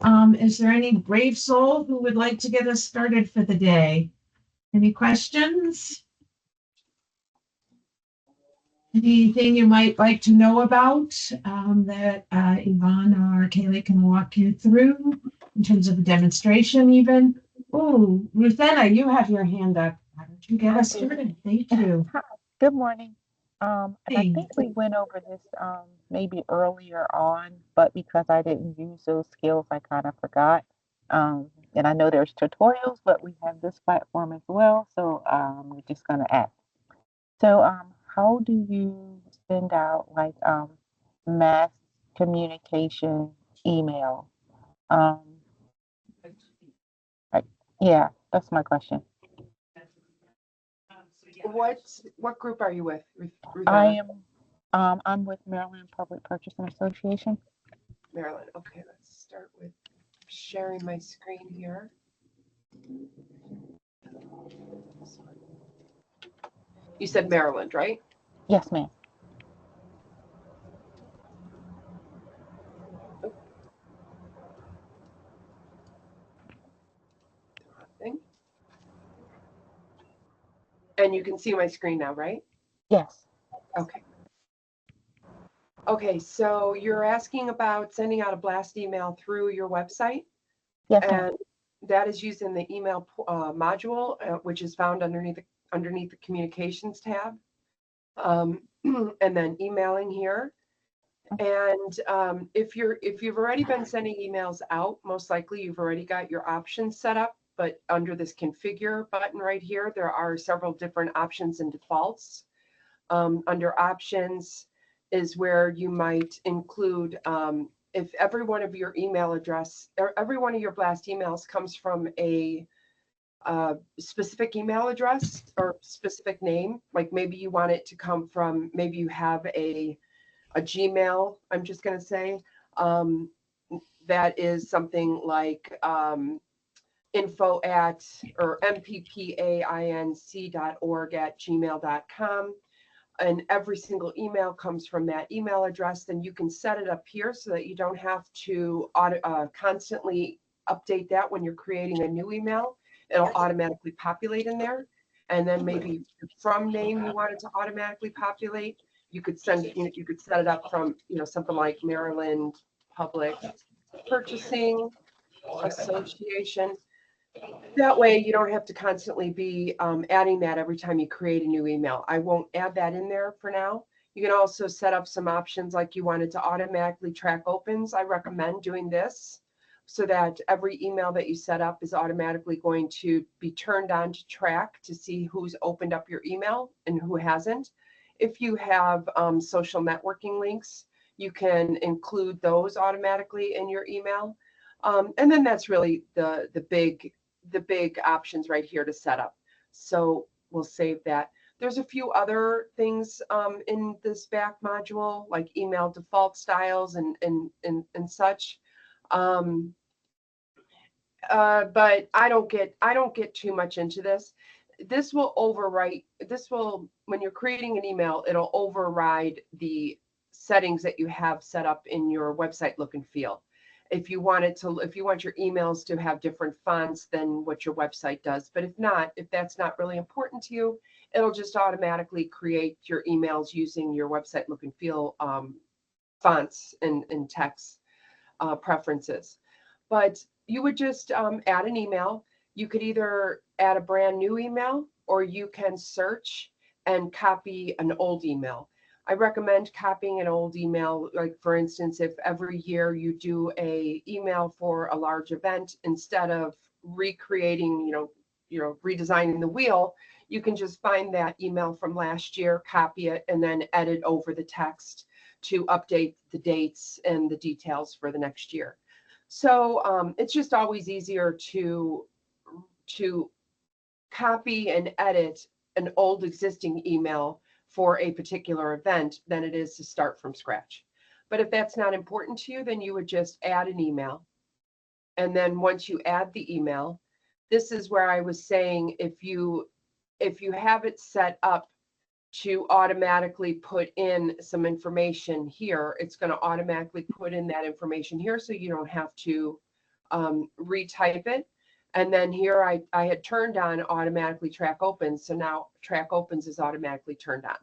Is there any brave soul who would like to get us started for the day? Any questions? Anything you might like to know about that Yvonne or Kaylee can walk you through in terms of a demonstration even? Oh, Ruthenna, you have your hand up. Why don't you get I us do. started? Thank you. Hi, good morning. And I Hey. think we went over this maybe earlier on, but because I didn't use those skills, I kind of forgot. And I know there's tutorials, but we have this platform as well, so we're just gonna ask. So, how do you send out like mass communication email? Um, like, yeah, that's my question. What group are you with, I Ruthanna? am, I'm with Maryland Public Purchasing Association. Maryland. Okay, let's start with sharing my screen here. You said Maryland, right? Yes, ma'am. Thing. And you can see my screen now, right? Yes. Okay. Okay, so you're asking about sending out a blast email through your website, Yes, ma'am. and that is using the email module, which is found underneath the communications tab, and then emailing here. And if you've already been sending emails out, most likely you've already got your options set up. But under this configure button right here, there are several different options and defaults. Under options is where you might include if every one of your email address or every one of your blast emails comes from a specific email address or specific name, like maybe you want it to come from, maybe you have a Gmail, I'm just going to say, um, that is something like info at or mppainc.org@gmail.com. And every single email comes from that email address, then you can set it up here so that you don't have to constantly update that when you're creating a new email. It'll automatically populate in there. And then maybe from name you want it to automatically populate. You could set it up from, something like Maryland Public Purchasing Association. That way you don't have to constantly be adding that every time you create a new email. I won't add that in there for now. You can also set up some options like you wanted to automatically track opens. I recommend doing this so that every email that you set up is automatically going to be turned on to track to see who's opened up your email and who hasn't. If you have social networking links, you can include those automatically in your email. And then that's really the big options right here to set up. So we'll save that. There's a few other things in this back module, like email default styles and such. Um, but I don't get too much into this. This will overwrite. This will, when you're creating an email, it'll override the settings that you have set up in your website look and feel. If you want your emails to have different fonts than what your website does, but if that's not really important to you, it'll just automatically create your emails using your website look and feel fonts and text preferences. But you would just add an email. You could either add a brand new email or you can search and copy an old email. I recommend copying an old email. Like for instance, if every year you do a email for a large event, instead of recreating, redesigning the wheel, you can just find that email from last year, copy it, and then edit over the text to update the dates and the details for the next year. So it's just always easier to copy and edit an old existing email for a particular event than it is to start from scratch. But if that's not important to you, then you would just add an email. And then once you add the email, this is where I was saying if you have it set up to automatically put in some information here, it's going to automatically put in that information here so you don't have to retype it. And then here I had turned on automatically track opens. So now track opens is automatically turned on.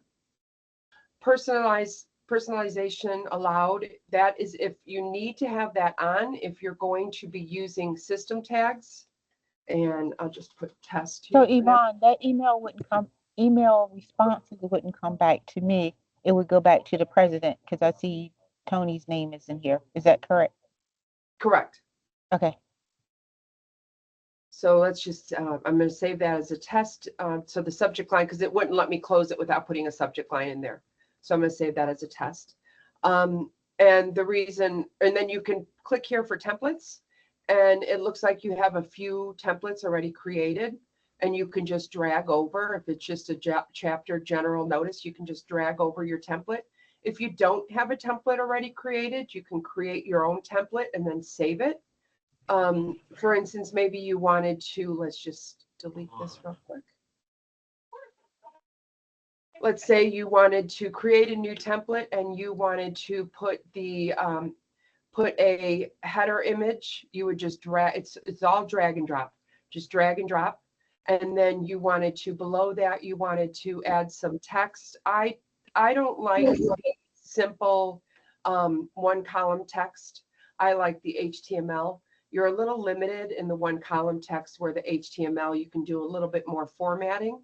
Personalization allowed. That is if you need to have that on, if you're going to be using system tags. And I'll just put test here. So Yvonne, that email wouldn't come, email responses wouldn't come back to me. It would go back to the president because I see Tony's name is in here. Is that correct? Correct. Okay. So let's just, I'm going to save that as a test. So the subject line, because it wouldn't let me close it without putting a subject line in there. So I'm going to save that as a test. And the reason, and then you can click here for templates. And it looks like you have a few templates already created. And you can just drag over. If it's just a chapter general notice, you can just drag over your template. If you don't have a template already created, you can create your own template and then save it. For instance, maybe you wanted to, let's just delete this real quick. Let's say you wanted to create a new template and you wanted to put the put a header image. You would just drag, it's all drag and drop, just drag and drop. And then you wanted to, below that, you wanted to add some text. I don't like the simple one column text. I like the HTML. You're a little limited in the one column text where the HTML, you can do a little bit more formatting.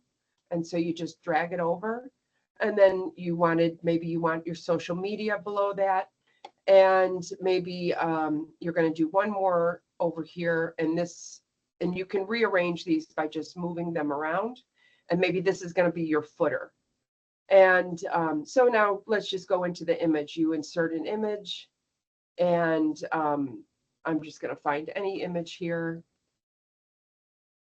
And so you just drag it over. And then you wanted, maybe you want your social media below that. And maybe you're going to do one more over here. And this, and you can rearrange these by just moving them around. And maybe this is going to be your footer. And so now let's just go into the image. You insert an image. And I'm just going to find any image here.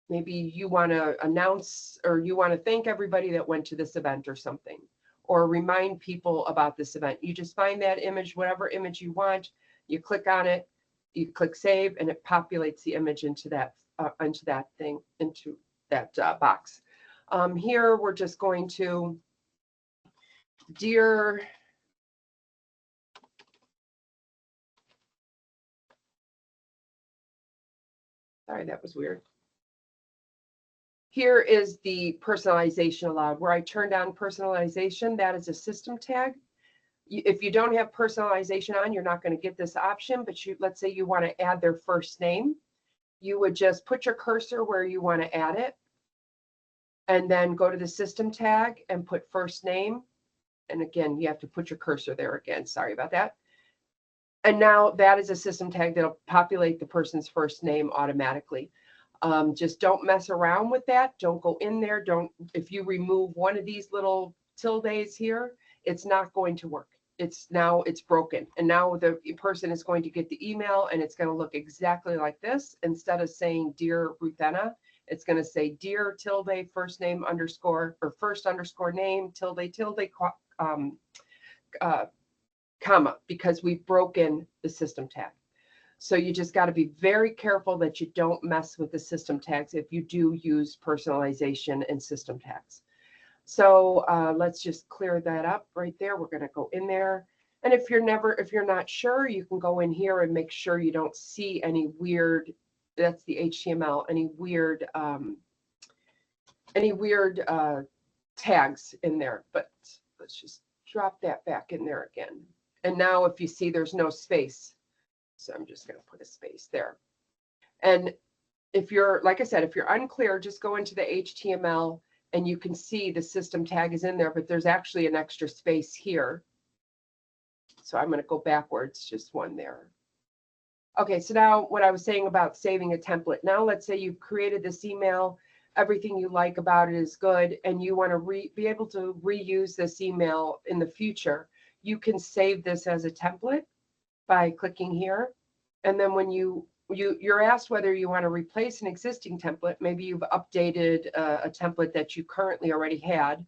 Maybe you want to announce or you want to thank everybody that went to this event or something, or remind people about this event. You just find that image, whatever image you want, you click on it, you click save, and it populates the image into that box. Here we're just going to, dear sorry, that was weird. Here is the personalization allowed. Where I turned on personalization, that is a system tag. If you don't have personalization on, you're not going to get this option, but let's say you want to add their first name. You would just put your cursor where you want to add it, and then go to the system tag and put first name. And again, you have to put your cursor there again. Sorry about that. And now that is a system tag that'll populate the person's first name automatically. Just don't mess around with that. Don't go in there. If you remove one of these little tildes here, it's not going to work. It's broken. And now the person is going to get the email and it's going to look exactly like this. Instead of saying Dear Ruthenna, it's going to say Dear tilde first name underscore or first underscore name tilde comma, because we've broken the system tag. So you just got to be very careful that you don't mess with the system tags if you do use personalization and system tags. So let's just clear that up right there. We're going to go in there. And if you're not sure, you can go in here and make sure you don't see any weird, that's the HTML, any weird tags in there. But let's just drop that back in there again. And now if you see there's no space, so I'm just going to put a space there. And if you're, like I said, if you're unclear, just go into the HTML and you can see the system tag is in there, but there's actually an extra space here. So I'm going to go backwards, just one there. Okay, so now what I was saying about saving a template. Now let's say you've created this email, everything you like about it is good, and you want to be able to reuse this email in the future. You can save this as a template by clicking here. And then when you're asked whether you want to replace an existing template, maybe you've updated a template that you currently already had.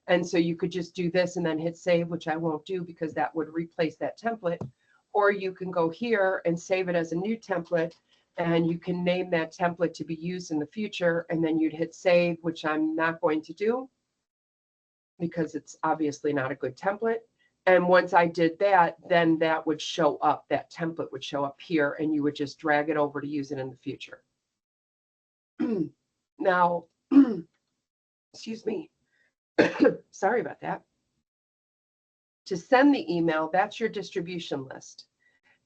And so you could just do this and then hit save, which I won't do because that would replace that template. Or you can go here and save it as a new template, and you can name that template to be used in the future. And then you'd hit save, which I'm not going to do because it's obviously not a good template. And once I did that, then that would show up, that template would show up here, and you would just drag it over to use it in the future. Now, excuse me, sorry about that. To send the email, that's your distribution list.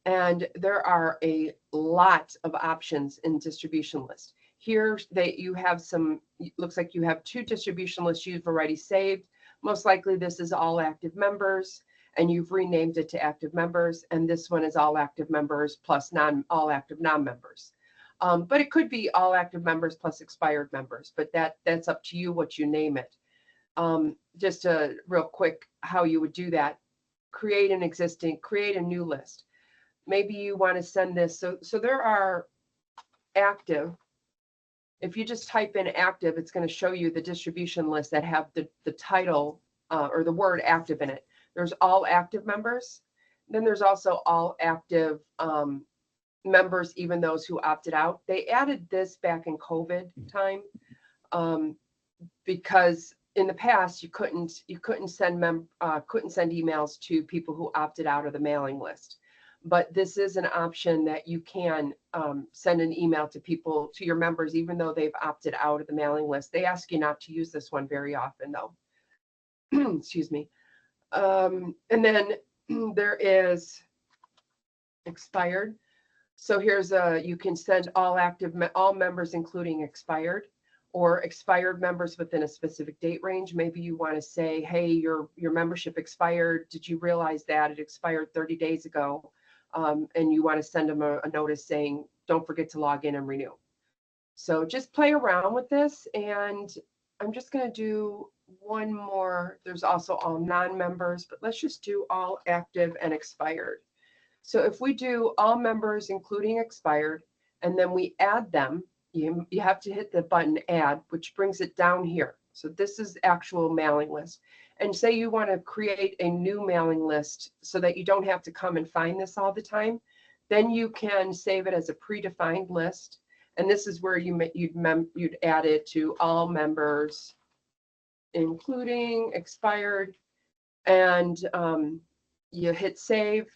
And there are a lot of options in distribution list. Here you have some, looks like you have 2 distribution lists you've already saved. Most likely this is all active members, and you've renamed it to active members. And this one is all active members plus all active non-members. But it could be all active members plus expired members, but that's up to you what you name it. Just a real quick how you would do that. Create a new list. Maybe you want to send this. So there are active. If you just type in active, it's going to show you the distribution list that have the title or the word active in it. There's all active members. Then there's also all active members, even those who opted out. They added this back in COVID time because in the past you couldn't send emails to people who opted out of the mailing list. But this is an option that you can send an email to people, to your members, even though they've opted out of the mailing list. They ask you not to use this one very often, though. Excuse me. And then there is expired. So here's you can send all members, including expired, or expired members within a specific date range. Maybe you want to say, hey, your membership expired. Did you realize that it expired 30 days ago? And you want to send them a notice saying, don't forget to log in and renew. So just play around with this. And I'm just going to do one more. There's also all non-members, but let's just do all active and expired. So if we do all members, including expired, and then we add them, you have to hit the button add, which brings it down here. So this is actual mailing list. And say you want to create a new mailing list so that you don't have to come and find this all the time, then you can save it as a predefined list. And this is where you'd add it to all members, including expired, and you hit save.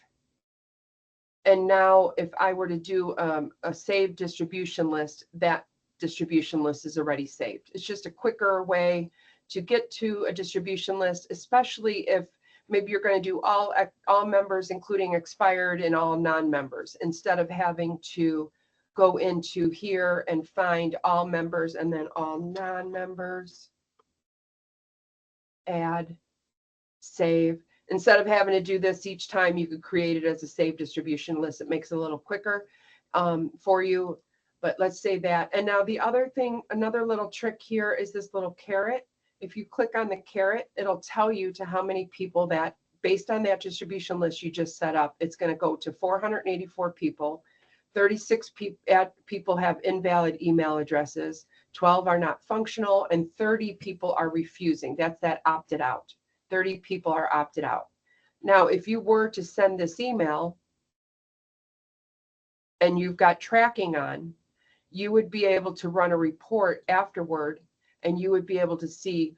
And now if I were to do a saved distribution list, that distribution list is already saved. It's just a quicker way to get to a distribution list, especially if maybe you're going to do all members, including expired, and all non-members, instead of having to go into here and find all members and then all non-members, add, save. Instead of having to do this each time, you could create it as a saved distribution list. It makes it a little quicker for you, but let's say that. And now the other thing, another little trick here is this little caret. If you click on the caret, it'll tell you to how many people that, based on that distribution list you just set up, it's going to go to 484 people. 36 people have invalid email addresses, 12 are not functional, and 30 people are refusing. That's that opted out. 30 people are opted out. Now, if you were to send this email and you've got tracking on, you would be able to run a report afterward, and you would be able to see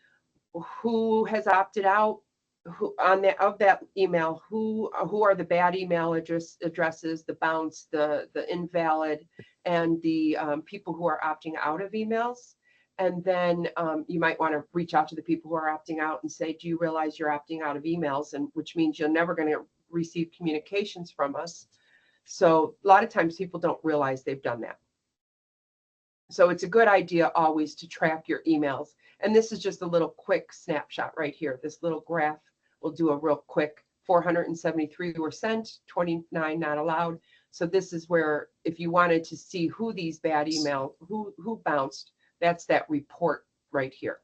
who has opted out, who on that email, who are the bad email addresses, the bounce, the invalid, and the people who are opting out of emails. And then you might want to reach out to the people who are opting out and say, do you realize you're opting out of emails? And which means you're never going to receive communications from us. So a lot of times people don't realize they've done that. So it's a good idea always to track your emails. And this is just a little quick snapshot right here. This little graph will do a real quick 473 were sent, 29 not allowed. So this is where if you wanted to see who these bad email, who bounced, that's that report right here.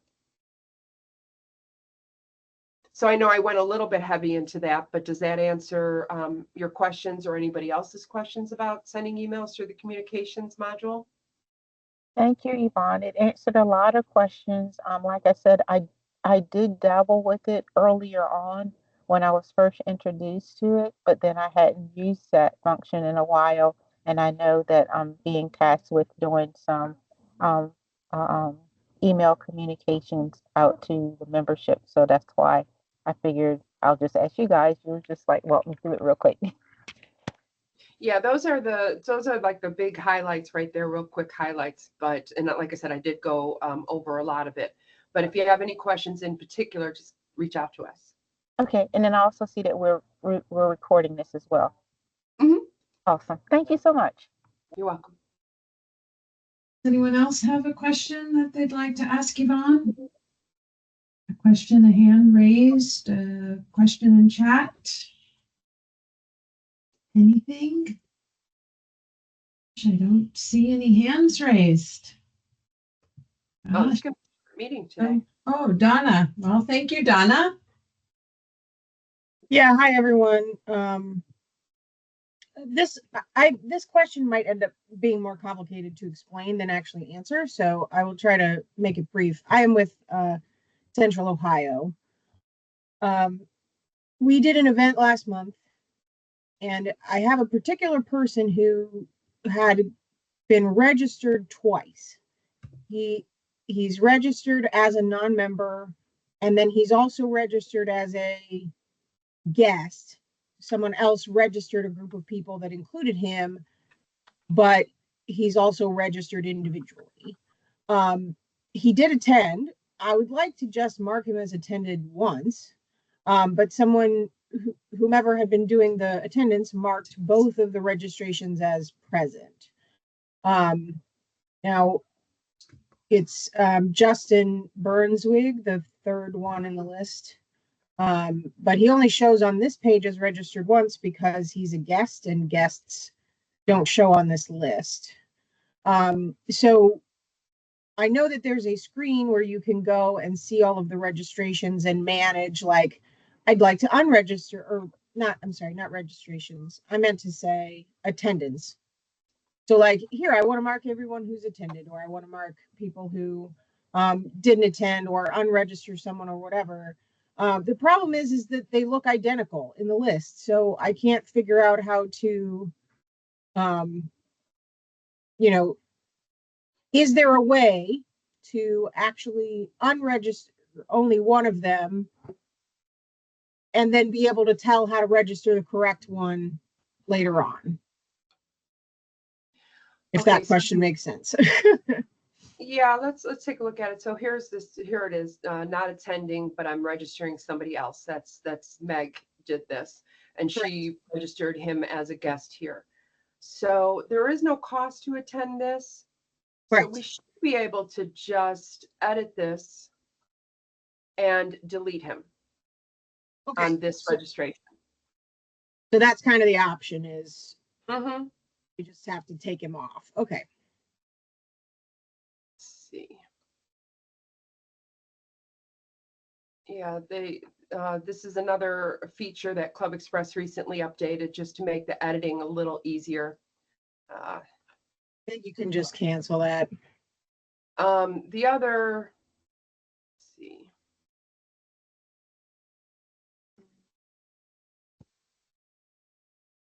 So I know I went a little bit heavy into that, but does that answer your questions or anybody else's questions about sending emails through the communications module? Thank you, Yvonne. It answered a lot of questions. Like I said, I did dabble with it earlier on when I was first introduced to it, but then I hadn't used that function in a while, and I know that I'm being tasked with doing some um, uh, email communications out to the membership, so that's why I figured I'll just ask you guys. You just like walk me through it real quick. Yeah, those are like the big highlights right there, real quick highlights. But and like I said, I did go over a lot of it. But if you have any questions in particular, just reach out to us. Okay, and then I also see that we're recording this as well. Mhm. Awesome. Thank you so much. You're welcome. Does anyone else have a question that they'd like to ask Yvonne? A question, a hand raised, a question in chat? Anything? I don't see any hands raised. Oh, it's going to be a meeting today. Oh, Donna. Well, thank you, Donna. Yeah, hi everyone. This question might end up being more complicated to explain than actually answer, so I will try to make it brief. I am with Central Ohio. We did an event last month, and I have a particular person who had been registered twice. He's registered as a non-member, and then he's also registered as a guest. Someone else registered a group of people that included him, but he's also registered individually. He did attend. I would like to just mark him as attended once, but whomever had been doing the attendance marked both of the registrations as present. Now, it's Justin Burnswig, the third one in the list. But he only shows on this page as registered once because he's a guest and guests don't show on this list. So I know that there's a screen where you can go and see all of the registrations and manage, like, I'd like to unregister, or not, I'm sorry, not registrations. I meant to say attendance. So like here, I want to mark everyone who's attended, or I want to mark people who didn't attend or unregister someone or whatever. The problem is that they look identical in the list. So I can't figure out how to, is there a way to actually unregister only one of them and then be able to tell how to register the correct one later on? If that question makes sense. Yeah, let's take a look at it. So here it is, not attending, but I'm registering somebody else. That's Meg did this, and she registered him as a guest here. So there is no cost to attend this. So we should be able to just edit this and delete him on this registration. So that's kind of the option is you just have to take him off. Okay. Let's see. Yeah, this is another feature that ClubExpress recently updated just to make the editing a little easier. I think you can just cancel that. The other, let's see.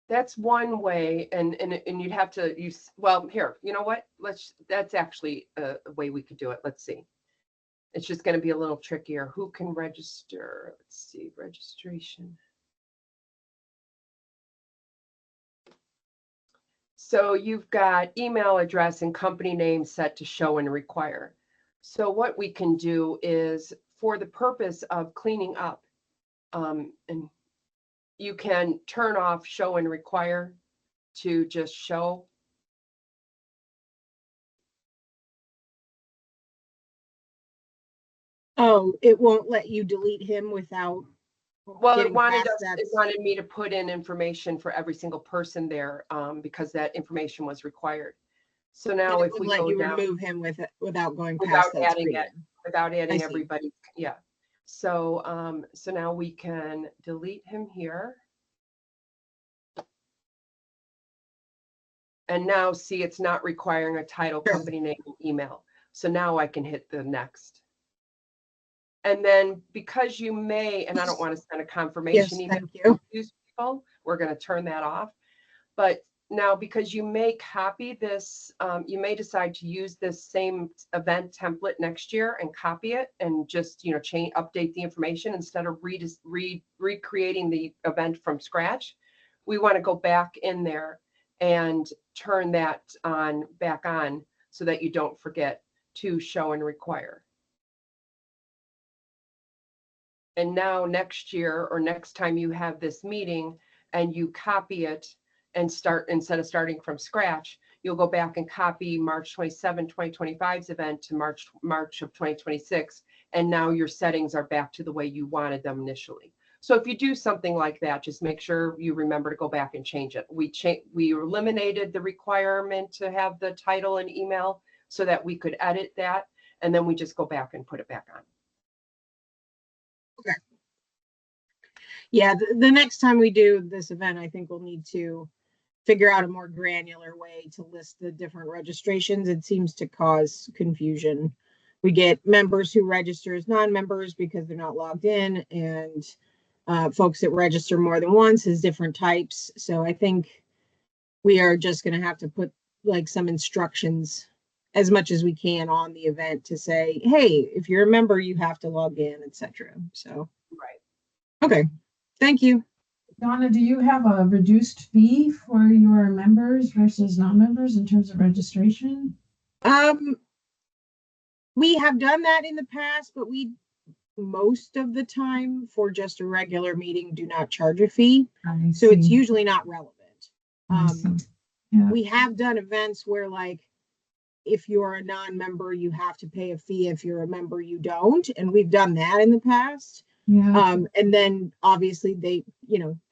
That's one way, and you'd have to use, well, here, you know what? That's actually a way we could do it. Let's see. It's just going to be a little trickier. Who can register? Let's see, registration. So you've got email address and company name set to show and require. So what we can do is, for the purpose of cleaning up, and you can turn off show and require to just show. Oh, it won't let you delete him without. Well, it wanted me to put in information for every single person there, because that information was required. So now if we go down, remove him without going past that adding it, without adding everybody. Yeah. So so now we can delete him here. And now see, it's not requiring a title, company name, and email. So now I can hit the next. And then because you may, and I don't want to send a confirmation email to people, we're going to turn that off. But now, because you may copy this, you may decide to use this same event template next year and copy it and just, change, update the information instead of recreating the event from scratch. We want to go back in there and turn that back on so that you don't forget to show and require. And now next year or next time you have this meeting and you copy it and start, instead of starting from scratch, you'll go back and copy March 27, 2025's event to March of 2026. And now your settings are back to the way you wanted them initially. So if you do something like that, just make sure you remember to go back and change it. We eliminated the requirement to have the title and email so that we could edit that. And then we just go back and put it back on. Okay. Yeah, the next time we do this event, I think we'll need to figure out a more granular way to list the different registrations. It seems to cause confusion. We get members who register as non-members because they're not logged in, and folks that register more than once as different types. So I think we are just going to have to put like some instructions as much as we can on the event to say, hey, if you're a member, you have to log in, etc. So, right. Okay. Thank you. Donna, do you have a reduced fee for your members versus non-members in terms of registration? We have done that in the past, but we most of the time for just a regular meeting do not charge a fee. So it's usually not relevant. Yeah. We have done events where, like, if you're a non-member, you have to pay a fee. If you're a member, you don't. And we've done that in the past. Yeah. And then obviously they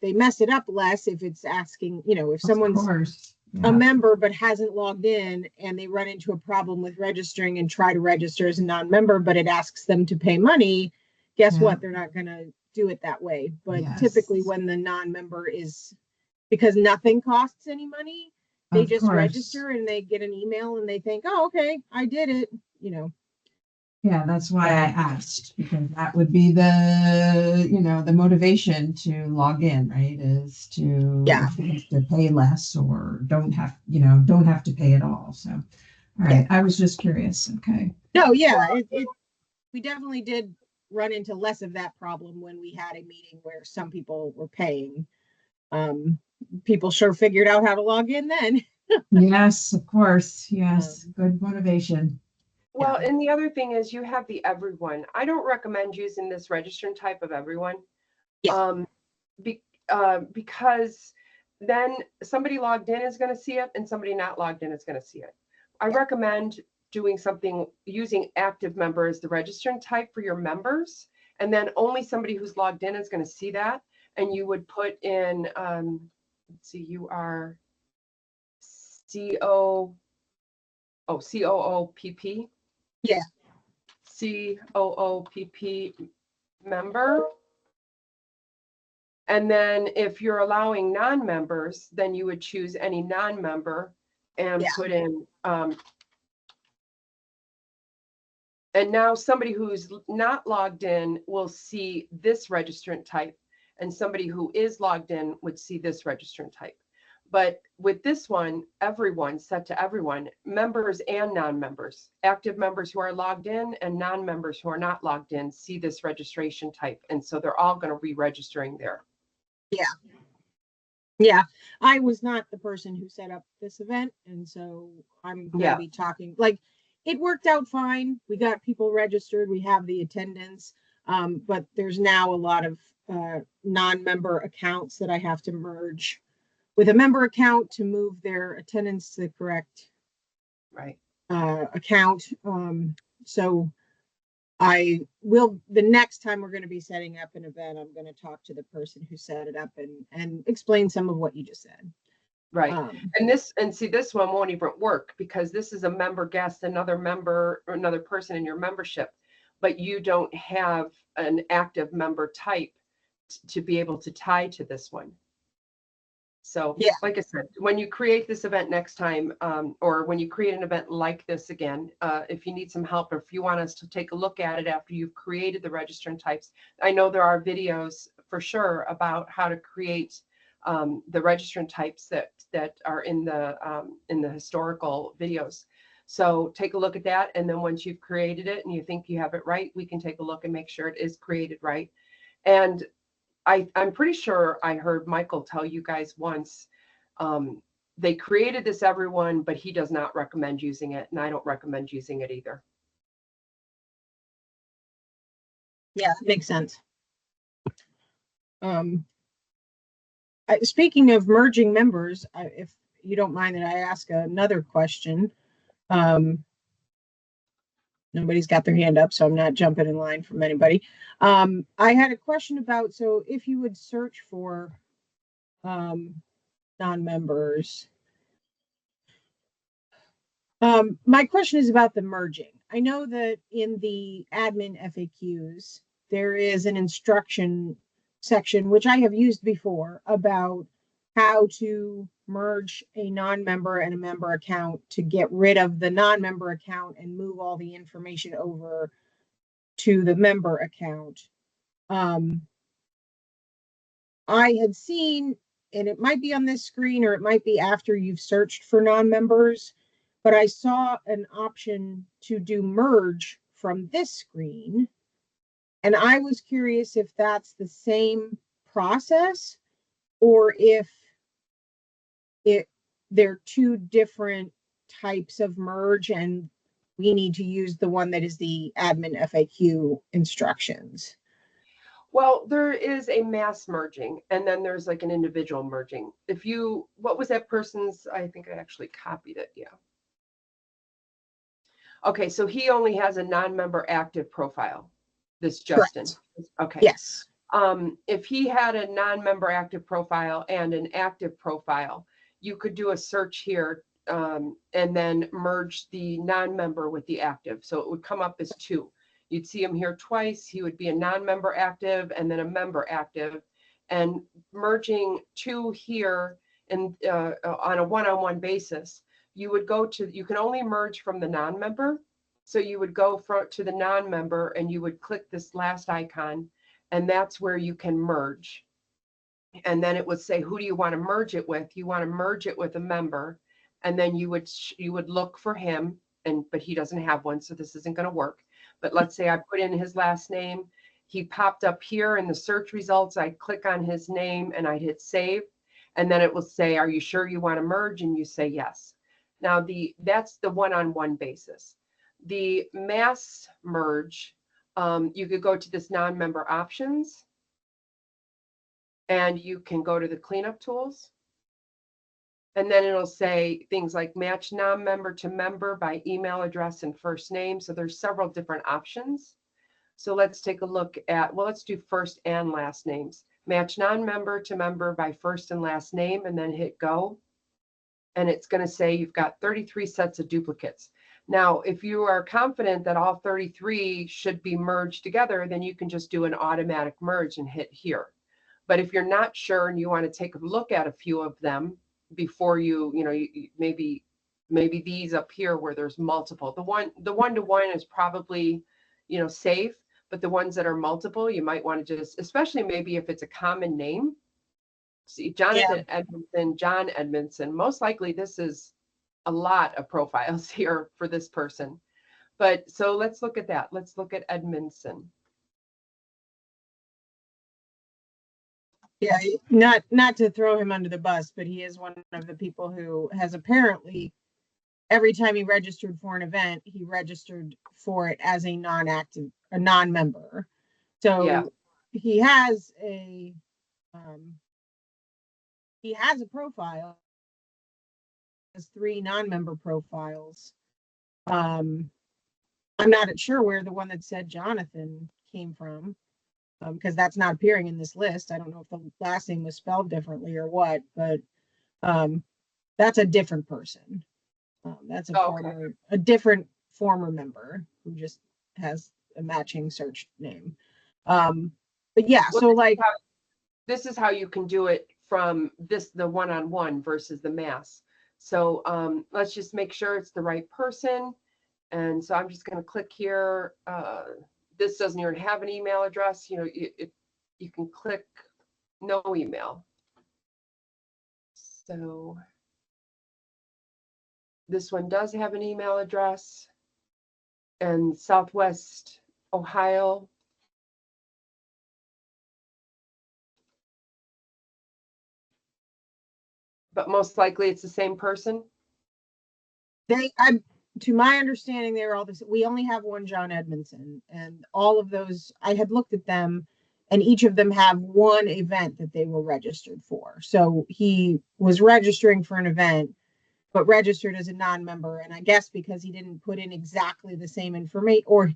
mess it up less if it's asking, if someone's a member but hasn't logged in and they run into a problem with registering and try to register as a non-member, but it asks them to pay money, guess what? They're not going to do it that way. But typically when the non-member is, because nothing costs any money, they just register and they get an email and they think, oh, okay, I did it, Yeah, that's why I asked, because that would be the motivation to log in, right? Is to pay less or don't have to pay at all. So, all right, I was just curious. Okay. No, yeah, we definitely did run into less of that problem when we had a meeting where some people were paying. People sure figured out how to log in then. Yes, of course. Yes, good motivation. Well, and the other thing is you have the everyone. I don't recommend using this registrant type of everyone. Yeah. Because then somebody logged in is going to see it and somebody not logged in is going to see it. I recommend doing something using active member as the registrant type for your members. And then only somebody who's logged in is going to see that. And you would put in, let's see, you are COOPP. Yeah. COOPP member. And then if you're allowing non-members, then you would choose any non-member and put in, and now somebody who's not logged in will see this registrant type, and somebody who is logged in would see this registrant type. But with this one, everyone, set to everyone, members and non-members, active members who are logged in and non-members who are not logged in see this registration type. And so they're all going to be registering there. Yeah. Yeah. I was not the person who set up this event. And so I'm going to be talking, like, it worked out fine. We got people registered. We have the attendance. But there's now a lot of non-member accounts that I have to merge with a member account to move their attendance to the correct account. So I will, the next time we're going to be setting up an event, I'm going to talk to the person who set it up and explain some of what you just said. Right. And see, this one won't even work because this is a member guest, another member or another person in your membership, but you don't have an active member type to be able to tie to this one. So like I said, when you create this event next time, or when you create an event like this again, if you need some help or if you want us to take a look at it after you've created the registrant types, I know there are videos for sure about how to create the registrant types that are in the historical videos. So take a look at that, and then once you've created it and you think you have it right, we can take a look and make sure it is created right. And I'm pretty sure I heard Michael tell you guys once, they created this everyone, but he does not recommend using it, and I don't recommend using it either. Yeah, makes sense. Speaking of merging members, if you don't mind that I ask another question. Nobody's got their hand up, so I'm not jumping in line from anybody. I had a question about, so if you would search for non-members, my question is about the merging. I know that in the admin FAQs, there is an instruction section, which I have used before, about how to merge a non-member and a member account to get rid of the non-member account and move all the information over to the member account. I had seen, and it might be on this screen or it might be after you've searched for non-members, but I saw an option to do merge from this screen. And I was curious if that's the same process or if they're two different types of merge and we need to use the one that is the admin FAQ instructions. Well, there is a mass merging, and then there's like an individual merging. What was that person's, I think I actually copied it, yeah. Okay, so he only has a non-member active profile, this Justin. Correct. Okay. Yes. If he had a non-member active profile and an active profile, you could do a search here and then merge the non-member with the active. So it would come up as two. You'd see him here twice. He would be a non-member active and then a member active. And merging two here and on a one-on-one basis, you can only merge from the non-member. So you would go to the non-member and you would click this last icon, and that's where you can merge. And then it would say, who do you want to merge it with? You want to merge it with a member, and then you would look for him, but he doesn't have one, so this isn't going to work. But let's say I put in his last name. He popped up here in the search results. I'd click on his name and I'd hit save. And then it will say, are you sure you want to merge? And you say yes. Now that's the one-on-one basis. The mass merge, you could go to this non-member options and you can go to the cleanup tools. And then it'll say things like match non-member to member by email address and first name. So there's several different options. So let's take a look at, well, let's do first and last names. Match non-member to member by first and last name, and then hit go. And it's going to say you've got 33 sets of duplicates. Now, if you are confident that all 33 should be merged together, then you can just do an automatic merge and hit here. But if you're not sure and you want to take a look at a few of them before maybe these up here where there's multiple, the one-to-one is probably, safe, but the ones that are multiple, you might want to just, especially maybe if it's a common name. See, Jonathan Edmondson, John Edmondson, most likely this is a lot of profiles here for this person. But so let's look at that. Let's look at Edmondson. Yeah, not to throw him under the bus, but he is one of the people who has apparently, every time he registered for an event, he registered for it as a non-member. So yeah. He has a profile. He has 3 non-member profiles. I'm not sure where the one that said Jonathan came from. Because that's not appearing in this list. I don't know if the last name was spelled differently or what, but that's a different person. That's a different former member who just has a matching search name. But yeah, well, so this is how you can do it from the one-on-one versus the mass. So let's just make sure it's the right person. And so I'm just going to click here. This doesn't even have an email address. You can click no email. So this one does have an email address, and Southwest Ohio. But most likely it's the same person. To my understanding, they're all this. We only have one John Edmondson, and all of those, I had looked at them, and each of them have one event that they were registered for. So he was registering for an event, but registered as a non-member. And I guess because he didn't put in exactly the same information, or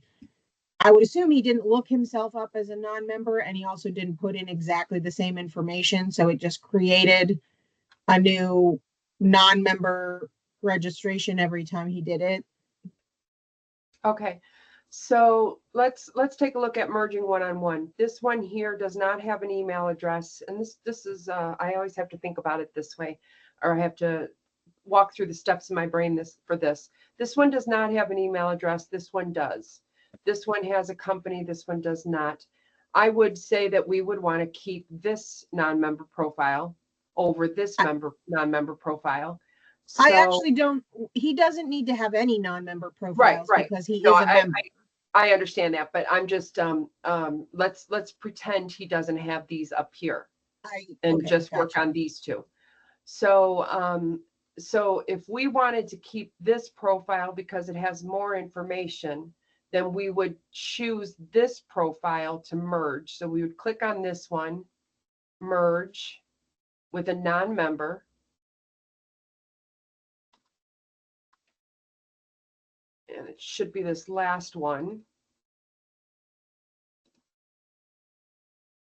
I would assume he didn't look himself up as a non-member, and he also didn't put in exactly the same information. So it just created a new non-member registration every time he did it. Okay, so let's take a look at merging one-on-one. This one here does not have an email address, and this is I always have to think about it this way, or I have to walk through the steps in my brain for this. This one does not have an email address. This one does. This one has a company. This one does not. I would say that we would want to keep this non-member profile over this non-member profile. So, I actually don't, he doesn't need to have any non-member profiles right. because he No, is a member. I understand that, but I'm just let's pretend he doesn't have these up here and Okay, just work gotcha. on these two. So so if we wanted to keep this profile because it has more information, then we would choose this profile to merge. So we would click on this one, merge with a non-member. And it should be this last one.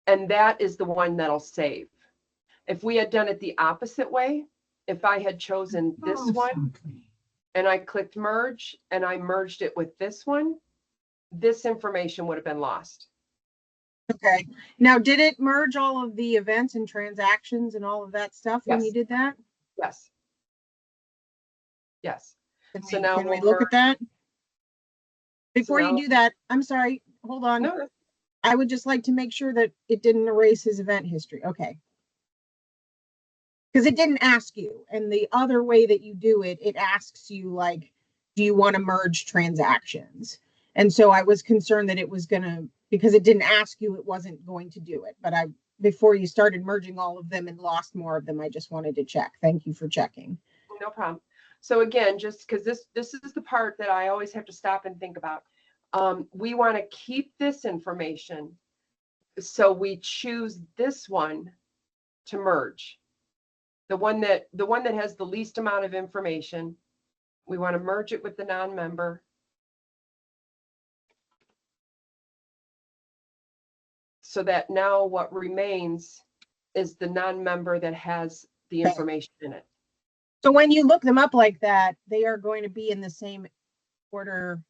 And that is the one that'll save. If we had done it the opposite way, if I had chosen this one and I clicked merge and I merged it with this one, this information would have been lost. Okay. Now, did it merge all of the events and transactions and all of that stuff when you did that? Yes. Yes. Can we look at that? Before you do that, I'm sorry, hold on. No. I would just like to make sure that it didn't erase his event history. Okay. Because it didn't ask you. And the other way that you do it, it asks you, like, do you want to merge transactions? And so I was concerned that it was going to, because it didn't ask you, it wasn't going to do it. But before you started merging all of them and lost more of them, I just wanted to check. Thank you for checking. No problem. So again, just because this is the part that I always have to stop and think about. We want to keep this information. So we choose this one to merge. The one that has the least amount of information. We want to merge it with the non-member. So that now what remains is the non-member that has the information in it. So when you look them up like that, they are going to be in the same order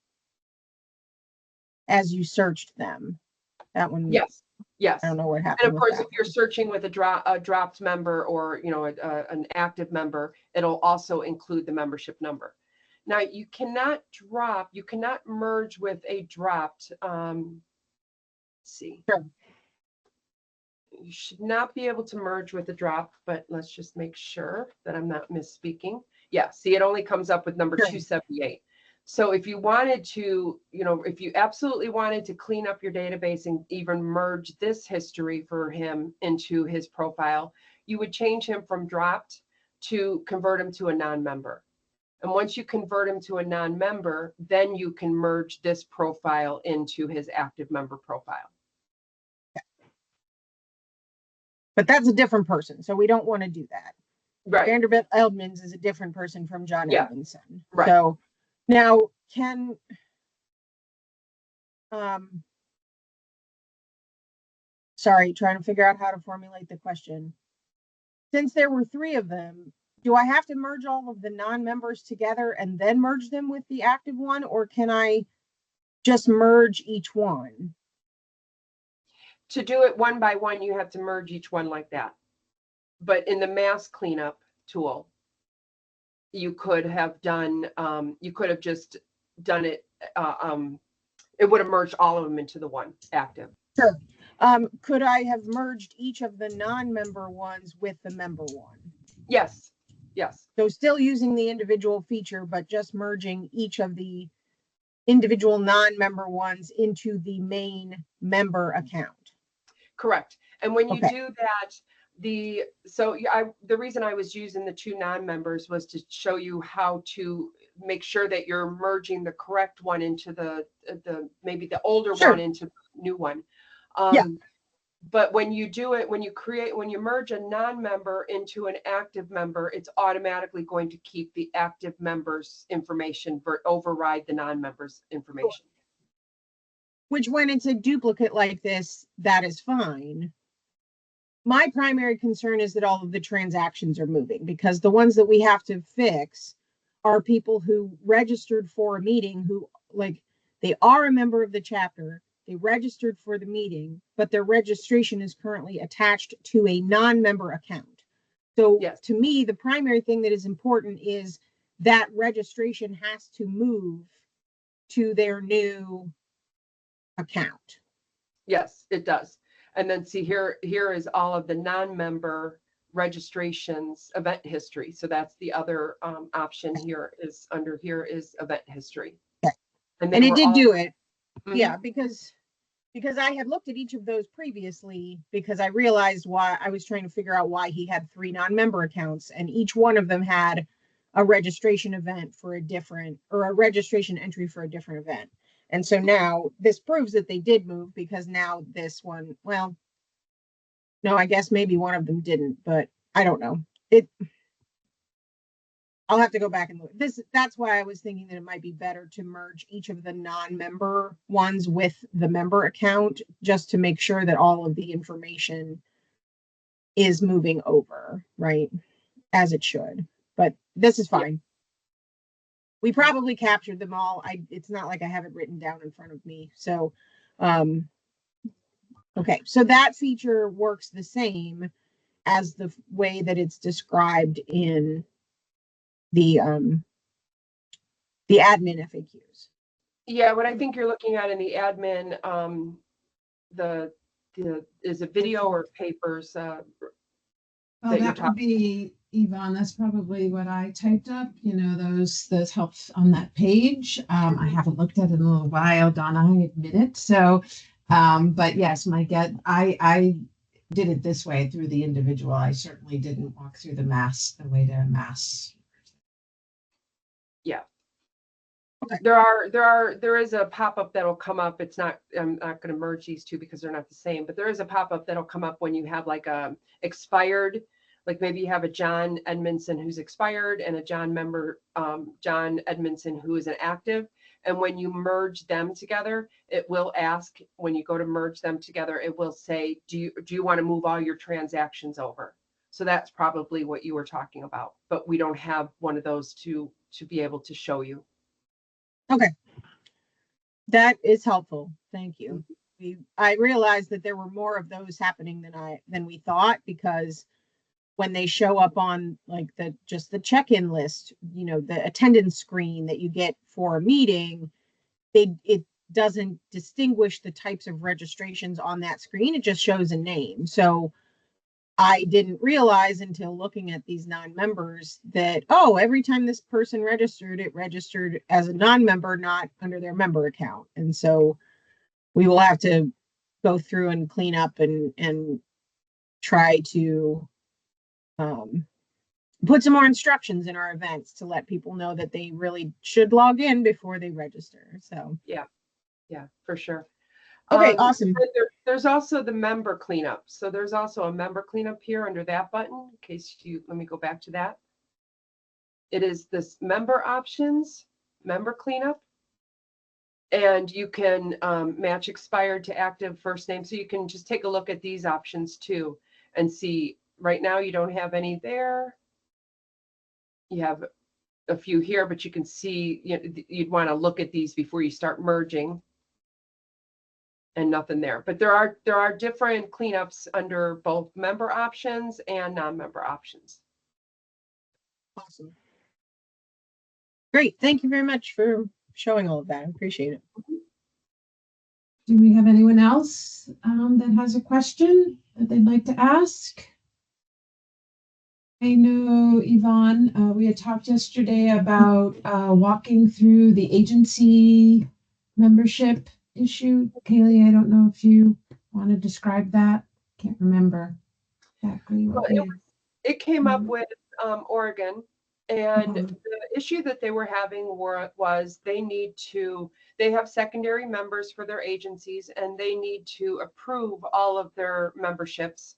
as you searched them. That one. Yes. Yes. I don't know what happened. And of course, if you're searching with a dropped member or, you know, an active member, it'll also include the membership number. Now you cannot merge with a dropped, let's see. Sure. You should not be able to merge with a drop, but let's just make sure that I'm not misspeaking. Yeah, see, it only comes up with number 278. So if you wanted to, you know, if you absolutely wanted to clean up your database and even merge this history for him into his profile, you would change him from dropped to convert him to a non-member. And once you convert him to a non-member, then you can merge this profile into his active member profile. But that's a different person, so we don't want to do that. Right. Vanderbilt Eldmans is a different person from John Edmondson. Right. So now sorry, trying to figure out how to formulate the question. Since there were 3 of them, do I have to merge all of the non-members together and then merge them with the active one, or can I just merge each one? To do it one by one, you have to merge each one like that. But in the mass cleanup tool, you could have done, you could have just done it, it would have merged all of them into the one active. Sure. Could I have merged each of the non-member ones with the member one? Yes, yes, So still using the individual feature, but just merging each of the individual non-member ones into the main member account. correct. And when you Okay. do that, the reason I was using the two non-members was to show you how to make sure that you're merging the correct one into the maybe the older Sure. one into the new one. Yeah. But when you do it, when you merge a non-member into an active member, it's automatically going to keep the active members' information, override the non-members' information. Which when it's a duplicate like this, that is fine. My primary concern is that all of the transactions are moving, because the ones that we have to fix are people who registered for a meeting, who like they are a member of the chapter, they registered for the meeting, but their registration is currently attached to a non-member account. So Yes. to me, the primary thing that is important is that registration has to move to their new account. Yes, it does. And then see here is all of the non-member registrations event history. So that's the other option here is under here is event history. Okay. And And it did do it. Mhm. Yeah, because I had looked at each of those previously, because I realized why I was trying to figure out why he had 3 non-member accounts, and each one of them had a registration event for a different, or a registration entry for a different event. And so now this proves that they did move, because now this one, well, no, I guess maybe one of them didn't, but I don't know. I'll have to go back and look. That's why I was thinking that it might be better to merge each of the non-member ones with the member account, just to make sure that all of the information is moving over, right? As it should. But this is fine. Yeah. We probably captured them all. It's not like I have it written down in front of me. So, okay. So that feature works the same as the way that it's described in the admin FAQs. Yeah, what I think you're looking at in the admin, the is it video or papers? Well, that would be Yvonne. That's probably what I typed up. You know, those helps on that page. I haven't looked at it in a little while, Donna, I admit it. So, but yes, I did it this way through the individual. I certainly didn't walk through the way to mass. Yeah. Okay. There is a pop-up that'll come up. It's not, I'm not going to merge these two because they're not the same, but there is a pop-up that'll come up when you have like a expired, like maybe you have a John Edmondson who's expired and a John Edmondson who is an active. And when you merge them together, it will ask, when you go to merge them together, it will say, do you want to move all your transactions over? So that's probably what you were talking about, but we don't have one of those to be able to show you. Okay. That is helpful. Thank you. I realized that there were more of those happening than we thought, because when they show up on like the check-in list, you know, the attendance screen that you get for a meeting, it doesn't distinguish the types of registrations on that screen. It just shows a name. So I didn't realize until looking at these non-members that, oh, every time this person registered, it registered as a non-member, not under their member account. And so we will have to go through and clean up and try to put some more instructions in our events to let people know that they really should log in before they register. So yeah, for sure. Okay, awesome. There's also the member cleanup. So there's also a member cleanup here under that button. In case let me go back to that. It is this member options, member cleanup. And you can match expired to active first name. So you can just take a look at these options too and see. Right now you don't have any there. You have a few here, but you can see, you'd want to look at these before you start merging. And nothing there, but there are different cleanups under both member options and non-member options. Awesome. Great. Thank you very much for showing all of that. I appreciate it. Do we have anyone else that has a question that they'd like to ask? I know, Yvonne, we had talked yesterday about walking through the agency membership issue. Kaylee, I don't know if you want to describe that. Can't remember exactly Well, what we. it came up with Oregon, and Mhm. the issue that they were having was they have secondary members for their agencies, and they need to approve all of their memberships,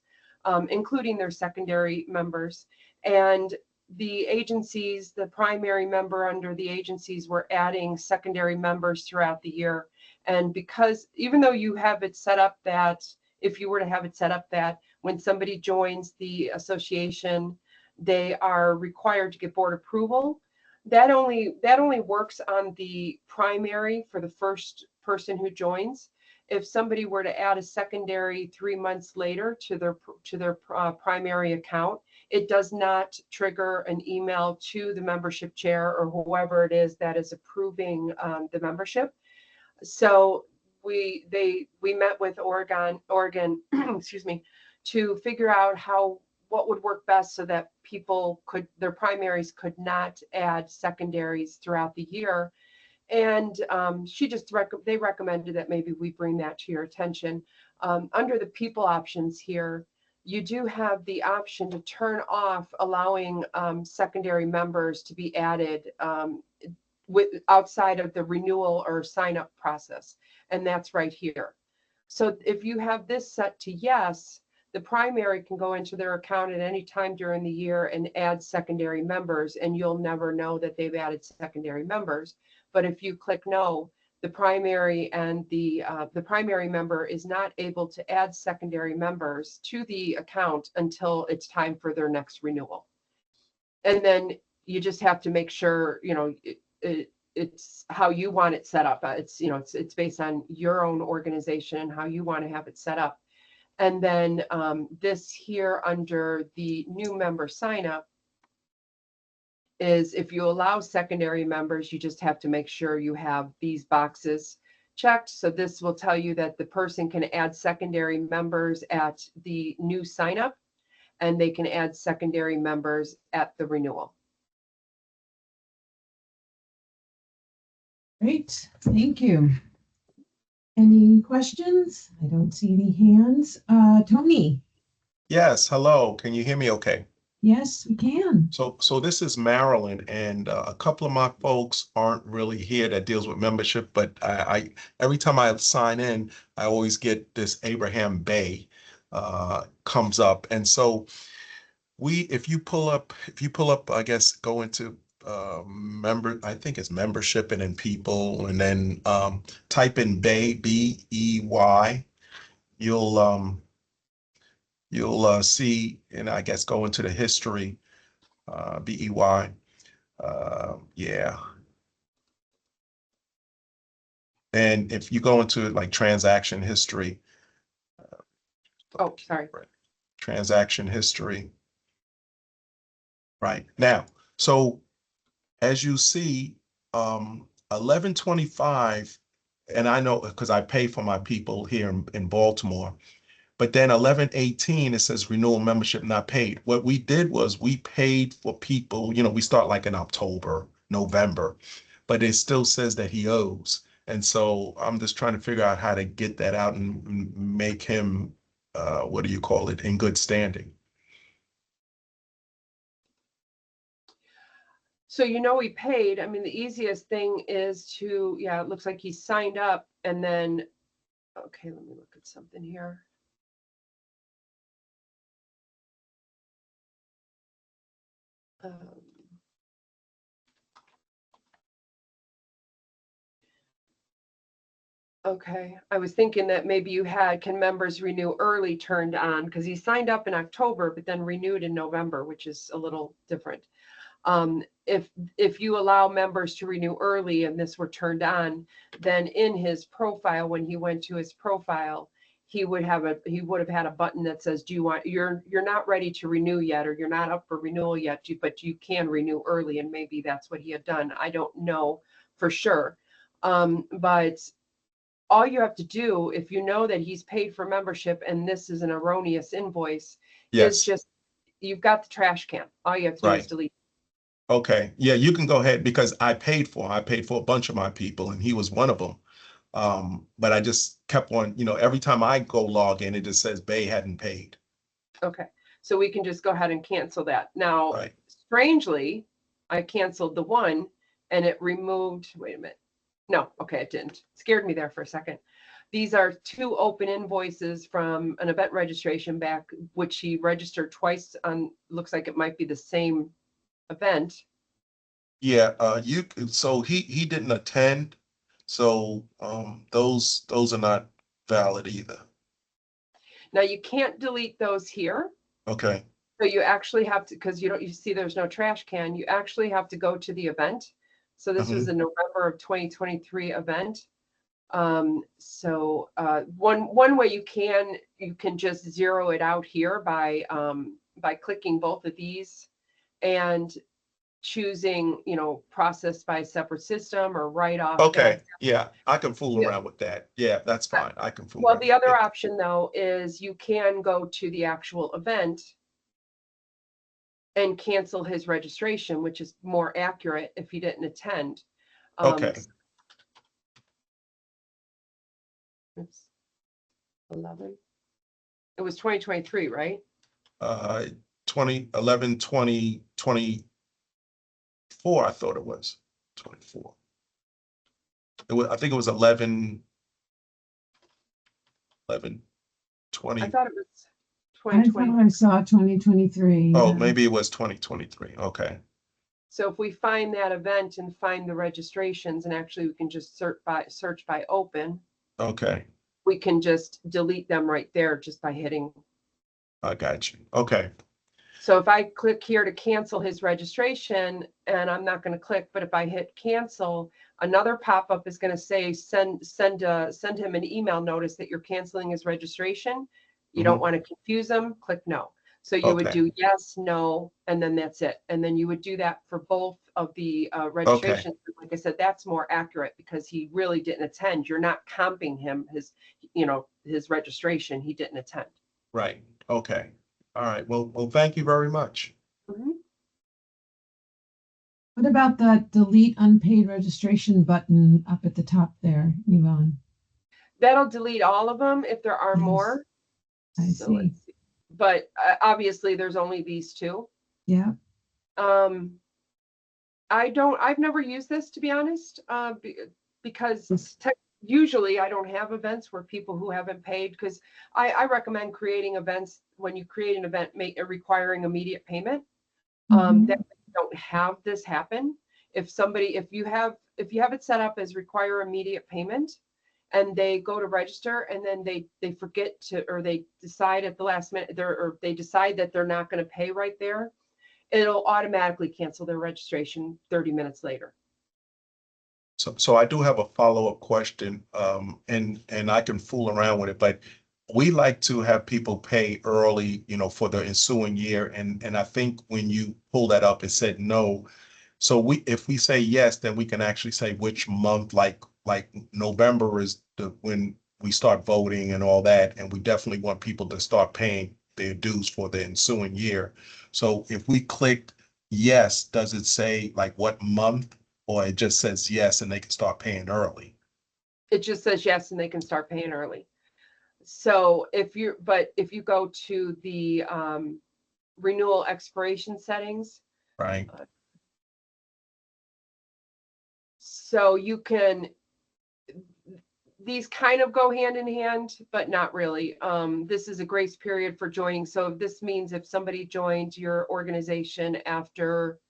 including their secondary members. And the agencies, the primary member under the agencies were adding secondary members throughout the year. And because even though you have it set up that if you were to have it set up that when somebody joins the association, they are required to get board approval. That only works on the primary for the first person who joins. If somebody were to add a secondary 3 months later to their primary account, it does not trigger an email to the membership chair or whoever it is that is approving the membership. So we met with Oregon, excuse me, to figure out what would work best so that their primaries could not add secondaries throughout the year. And they recommended that maybe we bring that to your attention. Under the people options here, you do have the option to turn off allowing secondary members to be added outside of the renewal or sign up process. And that's right here. So if you have this set to yes, the primary can go into their account at any time during the year and add secondary members, and you'll never know that they've added secondary members. But if you click no, the primary member is not able to add secondary members to the account until it's time for their next renewal. And then you just have to make sure, it's how you want it set up. It's based on your own organization and how you want to have it set up. And then this here under the new member sign up is if you allow secondary members, you just have to make sure you have these boxes checked. So this will tell you that the person can add secondary members at the new sign up, and they can add secondary members at the renewal. Great, thank you. Any questions? I don't see any hands. Tony? Yes, hello. Can you hear me okay? Yes, we can. So this is Maryland, and a couple of my folks aren't really here that deals with membership, but I every time I sign in, I always get this Abraham Bay comes up. And so if you pull up, I guess go into I think it's membership and then people, and then type in Bay, B-E-Y, you'll see, and I guess go into the history, BEY. Yeah. And if you go into like transaction history, Oh, sorry. transaction history. Right now, so as you see, 1125, and I know because I pay for my people here in Baltimore, but then 1118, it says renewal membership not paid. What we did was we paid for people, we start like in October, November, but it still says that he owes. And so I'm just trying to figure out how to get that out and make him, what do you call it, in good standing. So he paid. I mean, the easiest thing is it looks like he signed up and then, okay, let me look at something here. Okay, I was thinking that maybe you can members renew early turned on, because he signed up in October, but then renewed in November, which is a little different. If you allow members to renew early and this were turned on, then in his profile, when he went to his profile, he would have had a button that says, you're not ready to renew yet, or you're not up for renewal yet, but you can renew early. And maybe that's what he had done. I don't know for sure. But all you have to do, if you know that he's paid for membership and this is an erroneous invoice, Yes. is just you've got the trash can. All you have to do is Right. delete. Okay, yeah, you can go ahead because I paid for a bunch of my people and he was one of them. But I just kept on, every time I go log in, it just says Bay hadn't paid. Okay, so we can just go ahead and cancel that. Now, Right. strangely, I canceled the one and it removed, wait a minute. No, okay, it didn't. Scared me there for a second. These are 2 open invoices from an event registration back, which he registered twice on, looks like it might be the same event. Yeah, so he didn't attend, so those are not valid either. Now you can't delete those here. Okay. So you actually have to, because you see there's no trash can, you actually have to go to the event. So this was a November of 2023 event. One way you can just zero it out here by clicking both of these and choosing, processed by separate system or write off. Okay, yeah, I can fool Yeah. around with that. Yeah, that's fine. I can fool Well, around the other with it. option though is you can go to the actual event and cancel his registration, which is more accurate if he didn't attend. Okay. Oops. 11. It was 2023, right? 2011, 2024, I thought it was 24. I think it was 11, 20. I thought it was I 2020. thought I saw 2023. Oh, maybe it was 2023. Okay. So if we find that event and find the registrations, and actually we can just search by open, Okay. we can just delete them right there just by hitting. I got you. Okay. So if I click here to cancel his registration, and I'm not going to click, but if I hit cancel, another pop-up is going to say send him an email notice that you're canceling his registration. You don't want to confuse him, click no. So you would do yes, no, and then that's it. And then you would do that for both of the registrations. Like I said, that's more accurate because he really didn't attend. You're not comping him his registration. He didn't attend. Right. Okay. All right. Well, thank you very much. What about that delete unpaid registration button up at the top there, Yvonne? That'll delete all of them if there are more. I see. Let's see. But obviously there's only these 2. Yeah. I've never used this, to be honest, because usually I don't have events where people who haven't paid, because I recommend creating events when you create an event requiring immediate payment. That you don't have this happen. If you have it set up as require immediate payment, and they go to register and then they forget to, or they decide at the last minute, or they decide that they're not going to pay right there, it'll automatically cancel their registration 30 minutes later. So I do have a follow-up question, and I can fool around with it, but we like to have people pay early, for the ensuing year. And I think when you pull that up, it said no. So if we say yes, then we can actually say which month, like November is when we start voting and all that. And we definitely want people to start paying their dues for the ensuing year. So if we clicked yes, does it say like what month, or it just says yes and they can start paying early? It just says yes and they can start paying early. So if you go to the renewal expiration settings, Right. So these kind of go hand in hand, but not really. This is a grace period for joining. So this means if somebody joined your organization after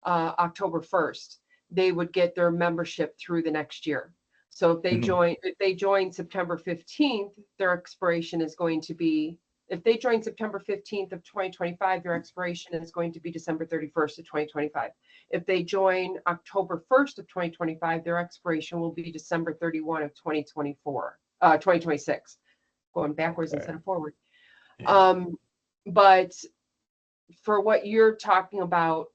October 1st, they would get their membership through the next year. So if they join September 15th, their expiration is going to be, if they join September 15th of 2025, their expiration is going to be December 31st of 2025. If they join October 1st of 2025, their expiration will be December 31 of 2026, going backwards instead of forward. Yeah. But for what you're talking about,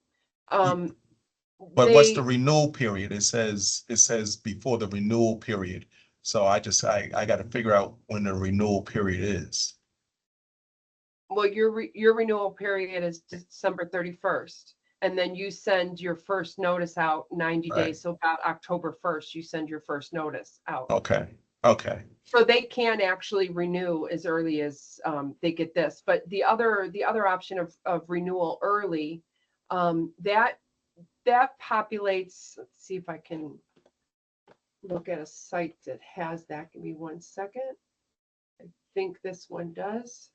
but what's the renewal period? It says before the renewal period. So I got to figure out when the renewal period is. Well, your renewal period is December 31st. And then you send your first notice out 90 Right. days. So about October 1st, you send your first notice out. Okay. Okay. So they can actually renew as early as they get this. But the other option of renewal early, that populates. Let's see if I can look at a site that has that. Give me 1 second. I think this one does.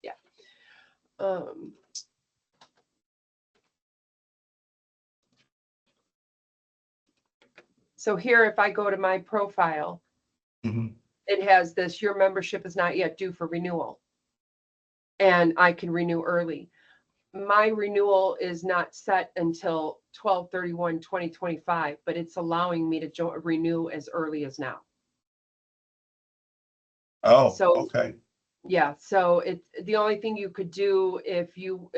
Yeah. So here, if I go to my profile, it has this, your membership is not yet due for renewal. And I can renew early. My renewal is not set until 12/31/2025, but it's allowing me to renew as early as now. Oh, So, okay. yeah, so it's the only thing you could do if you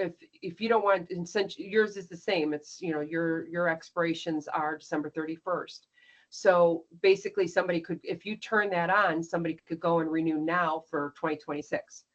don't want, and since yours is the same, it's, you know, your expirations are December 31st. So basically somebody could, if you turn that on, somebody could go and renew now for 2026.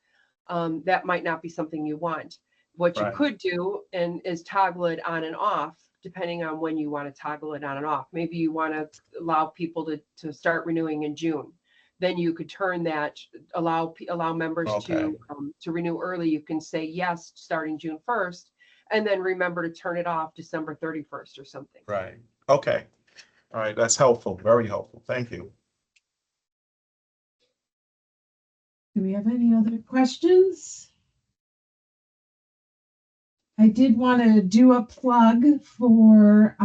That might not be something you want. What you Right. could do is toggle it on and off, depending on when you want to toggle it on and off. Maybe you want to allow people to start renewing in June. Then you could turn that, allow members Okay. to renew early. You can say yes starting June 1st, and then remember to turn it off December 31st or something. Right. Okay. All right. That's helpful. Very helpful. Thank you. Do we have any other questions? I did want to do a plug for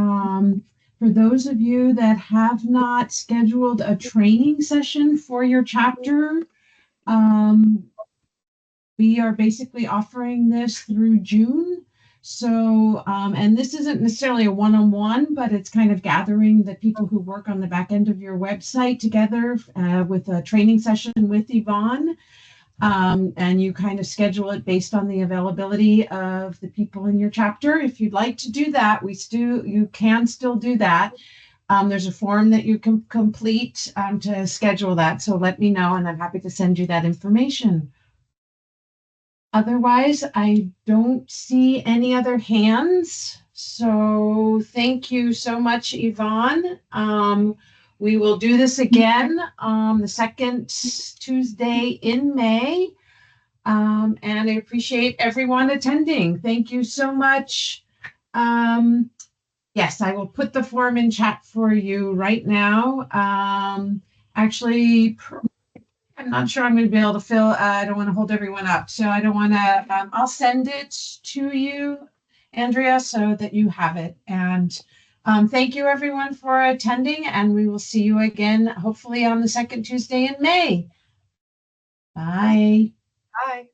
those of you that have not scheduled a training session for your chapter. We are basically offering this through June. So, and this isn't necessarily a one-on-one, but it's kind of gathering the people who work on the back end of your website together with a training session with Yvonne. And you kind of schedule it based on the availability of the people in your chapter. If you'd like to do that, you can still do that. There's a form that you can complete to schedule that. So let me know, and I'm happy to send you that information. Otherwise, I don't see any other hands. So thank you so much, Yvonne. We will do this again the second Tuesday in May. And I appreciate everyone attending. Thank you so much. Yes, I will put the form in chat for you right now. Actually, I'm not sure I'm going to be able to fill. I don't want to hold everyone up. So I don't want to, I'll send it to you, Andrea, so that you have it. And thank you everyone for attending, and we will see you again, hopefully on the second Tuesday in May. Bye. Bye.